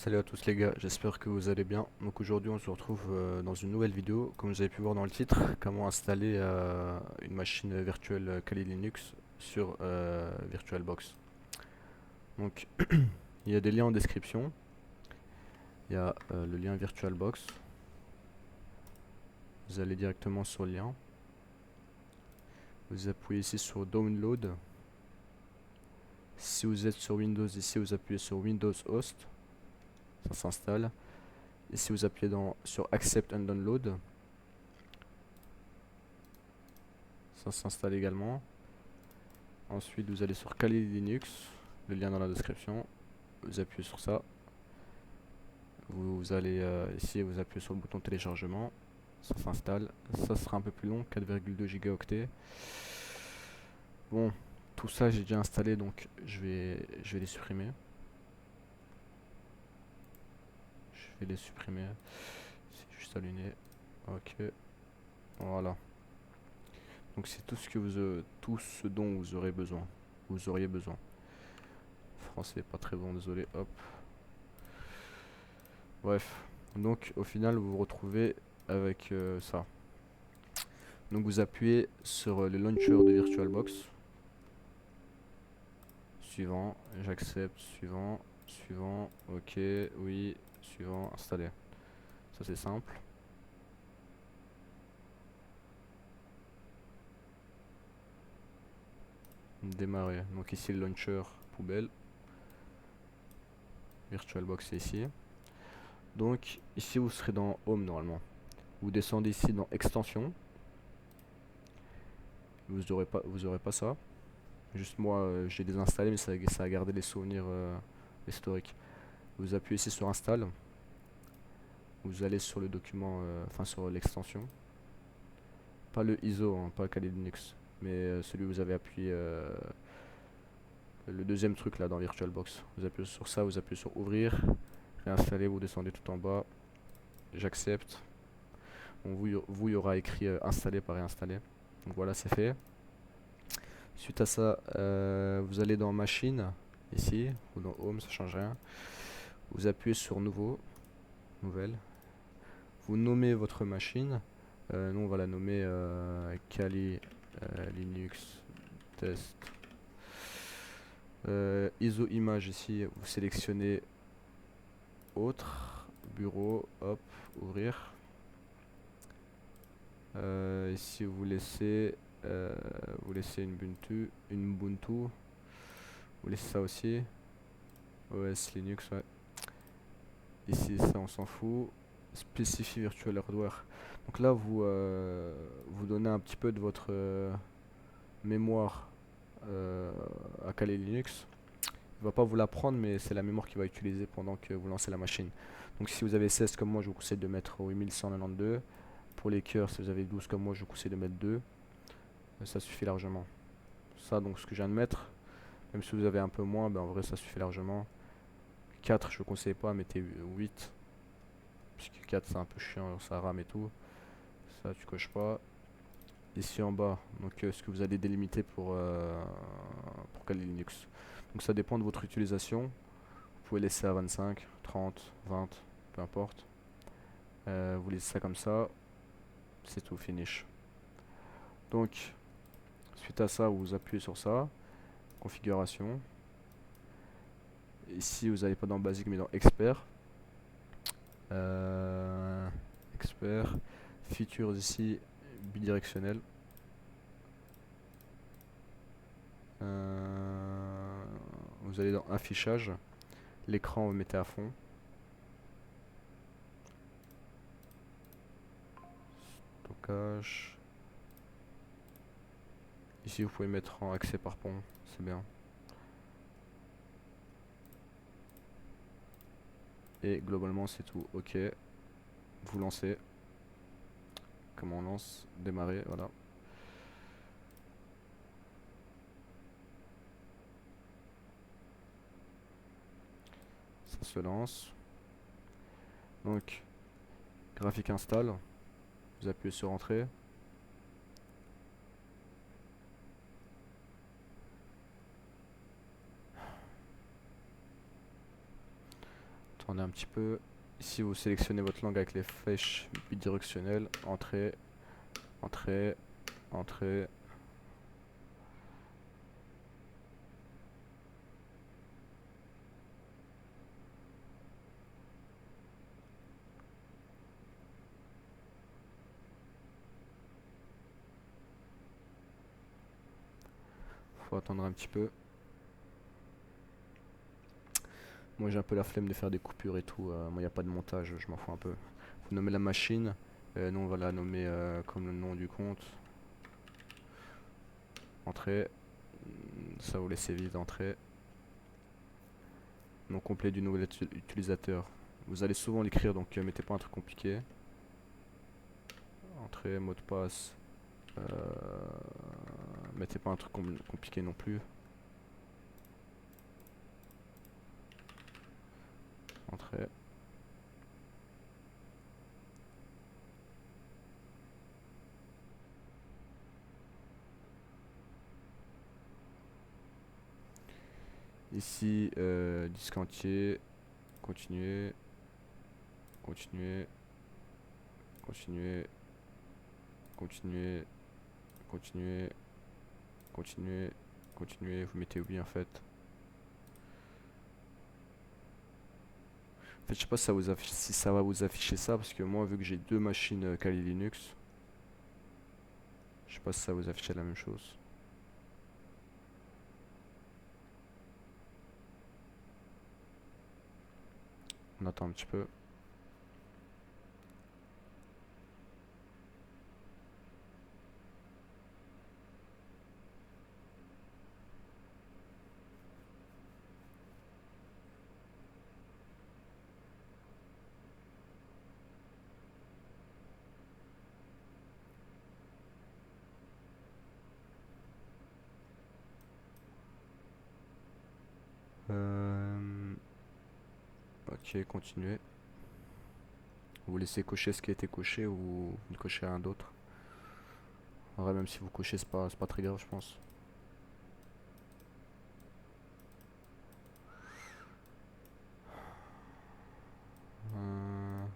Salut à tous les gars, j'espère que vous allez bien. Donc aujourd'hui on se retrouve dans une nouvelle vidéo. Comme vous avez pu voir dans le titre, comment installer une machine virtuelle Kali Linux sur VirtualBox. Donc il y a des liens en description. Il y a le lien VirtualBox. Vous allez directement sur le lien. Vous appuyez ici sur Download. Si vous êtes sur Windows ici, vous appuyez sur Windows Host. Ça s'installe. Ici vous appuyez sur Accept and Download. Ça s'installe également. Ensuite, vous allez sur Kali Linux, le lien dans la description. Vous appuyez sur ça. Vous allez ici, vous appuyez sur le bouton téléchargement. Ça s'installe. Ça sera un peu plus long, 4,2 gigaoctets. Bon, tout ça j'ai déjà installé, donc je vais les supprimer. Je vais les supprimer. C'est juste allumé. Ok. Voilà. Donc c'est tout tout ce dont vous aurez besoin. Vous auriez besoin. Français pas très bon, désolé. Hop. Bref, donc au final vous vous retrouvez avec ça. Donc vous appuyez sur le launcher de VirtualBox. Suivant, j'accepte, suivant, suivant, ok, oui, suivant, installer. Ça c'est simple. Démarrer. Donc ici le launcher poubelle. VirtualBox c'est ici. Donc ici vous serez dans Home normalement. Vous descendez ici dans Extension. Vous aurez pas ça. Juste moi j'ai désinstallé mais ça a gardé les souvenirs historiques. Vous appuyez ici sur Install. Vous allez sur le document, enfin sur l'extension. Pas le ISO, hein, pas Kali Linux, mais celui où vous avez appuyé le deuxième truc là dans VirtualBox. Vous appuyez sur ça, vous appuyez sur Ouvrir, réinstaller, vous descendez tout en bas. J'accepte. Bon, il y aura écrit installer par réinstaller. Donc voilà, c'est fait. Suite à ça, vous allez dans Machine, ici, ou dans Home, ça change rien. Vous appuyez sur Nouveau, Nouvelle. Vous nommez votre machine. Nous, on va la nommer Kali Linux Test. ISO image ici, vous sélectionnez Autre, Bureau, hop, Ouvrir. Ici, vous laissez une Ubuntu. Vous laissez ça aussi. OS Linux, ouais. Ici, ça, on s'en fout. Spécifie Virtual Hardware. Donc là, vous donnez un petit peu de votre mémoire à Kali Linux. Il va pas vous la prendre, mais c'est la mémoire qu'il va utiliser pendant que vous lancez la machine. Donc si vous avez 16 comme moi, je vous conseille de mettre 8192. Pour les cœurs, si vous avez 12 comme moi, je vous conseille de mettre 2. Ça suffit largement. Ça, donc ce que je viens de mettre, même si vous avez un peu moins, ben en vrai ça suffit largement. 4, je ne conseille pas, mettez 8. Puisque 4 c'est un peu chiant, ça rame et tout. Ça tu coches pas. Ici en bas, donc ce que vous allez délimiter pour Kali Linux. Donc ça dépend de votre utilisation. Vous pouvez laisser à 25, 30, 20, peu importe. Vous laissez ça comme ça. C'est tout, finish. Donc, suite à ça, vous appuyez sur ça. Configuration. Ici, vous n'allez pas dans Basique, mais dans Expert. Expert. Features ici, bidirectionnel. Vous allez dans Affichage. L'écran, vous mettez à fond. Stockage. Ici, vous pouvez mettre en accès par pont, c'est bien. Et globalement, c'est tout. Ok. Vous lancez. Comment on lance? Démarrer, voilà. Ça se lance. Donc, graphique install. Vous appuyez sur Entrée. Attendez un petit peu. Ici vous sélectionnez votre langue avec les flèches bidirectionnelles. Entrée, entrée, entrée. Faut attendre un petit peu. Moi j'ai un peu la flemme de faire des coupures et tout. Moi il n'y a pas de montage, je m'en fous un peu. Vous nommez la machine. Nous on va la nommer comme le nom du compte. Entrée. Ça vous laissez vide, entrée. Nom complet du nouvel utilisateur. Vous allez souvent l'écrire, donc mettez pas un truc compliqué. Entrée, mot de passe. Mettez pas un truc compliqué non plus. Entrée. Ici, disque entier. Continuer. Continuer. Continuer. Continuer. Continuer. Continuer. Continuer. Vous mettez oui en fait. En fait, je sais pas si ça va vous afficher ça, parce que moi, vu que j'ai deux machines Kali Linux, je sais pas si ça va vous afficher la même chose. On attend un petit peu. Ok, continuez. Vous laissez cocher ce qui a été coché ou vous cochez un d'autre. En vrai, même si vous cochez, c'est pas très grave, je pense. Euh,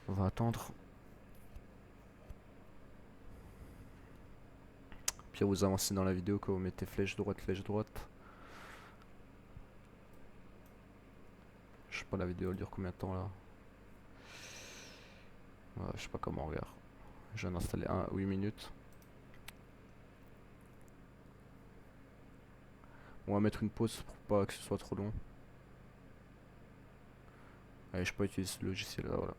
on va attendre. Puis vous avancez dans la vidéo quand vous mettez flèche droite, flèche droite. Je sais pas, la vidéo elle dure combien de temps là? Ouais, je sais pas comment on regarde. Je viens d'installer 8 minutes. On va mettre une pause pour pas que ce soit trop long. Allez, je peux utiliser ce logiciel là, voilà.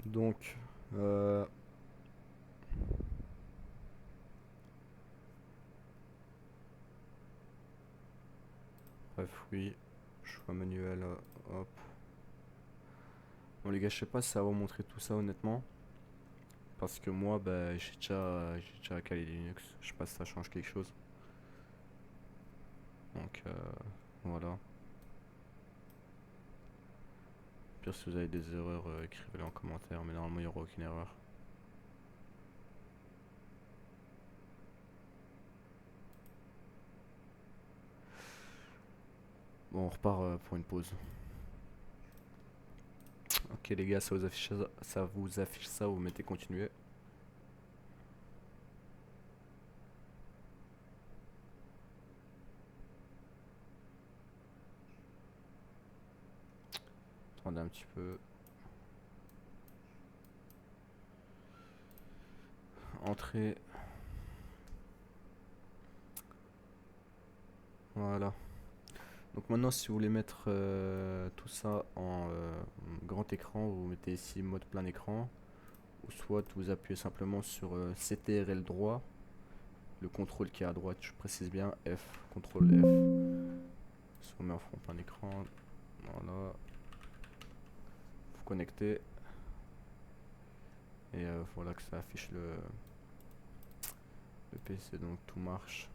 Donc, bref, oui. Choix manuel, hop. Bon les gars, je sais pas si ça va vous montrer tout ça honnêtement. Parce que moi, bah, j'ai déjà Kali Linux. Je sais pas si ça change quelque chose. Donc, voilà. Pire, si vous avez des erreurs, écrivez-les en commentaire. Mais normalement, il n'y aura aucune erreur. Bon, on repart pour une pause. Ok les gars, ça vous affiche ça, vous mettez continuer. Attendez un petit peu. Entrée. Voilà. Donc maintenant, si vous voulez mettre tout ça en grand écran, vous mettez ici mode plein écran. Ou soit vous appuyez simplement sur CTRL droit. Le contrôle qui est à droite, je précise bien, F, contrôle F. Si on met en fond plein écran, voilà. Vous connectez. Et voilà que ça affiche le PC, donc tout marche.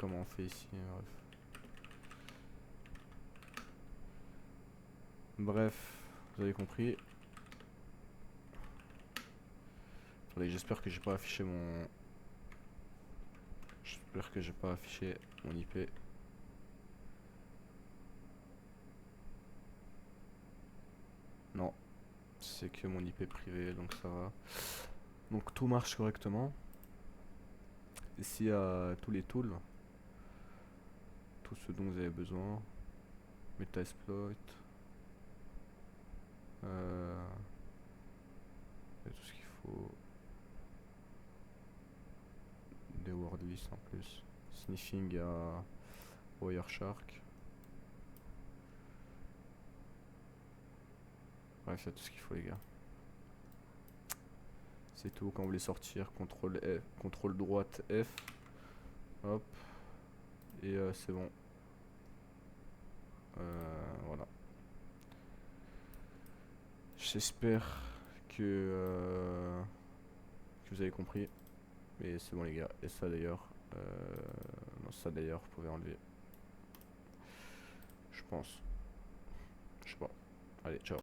comment on fait ici. Bref, vous avez compris. Attendez, j'espère que j'ai pas affiché mon... J'espère que j'ai pas affiché mon IP. Non, c'est que mon IP privé, donc ça va. Donc tout marche correctement. Ici, il y a tous les tools. Tout ce dont vous avez besoin. Metasploit. Et tout ce qu'il faut. Des word lists en plus. Sniffing à Wireshark. Bref, il y a tout ce qu'il faut, les gars. C'est tout. Quand vous voulez sortir, CTRL F, CTRL droite F. Hop. Et c'est bon. Voilà. J'espère que vous avez compris. Mais c'est bon, les gars. Et ça d'ailleurs. Non, ça d'ailleurs, vous pouvez enlever. Je pense. Je sais pas. Allez, ciao.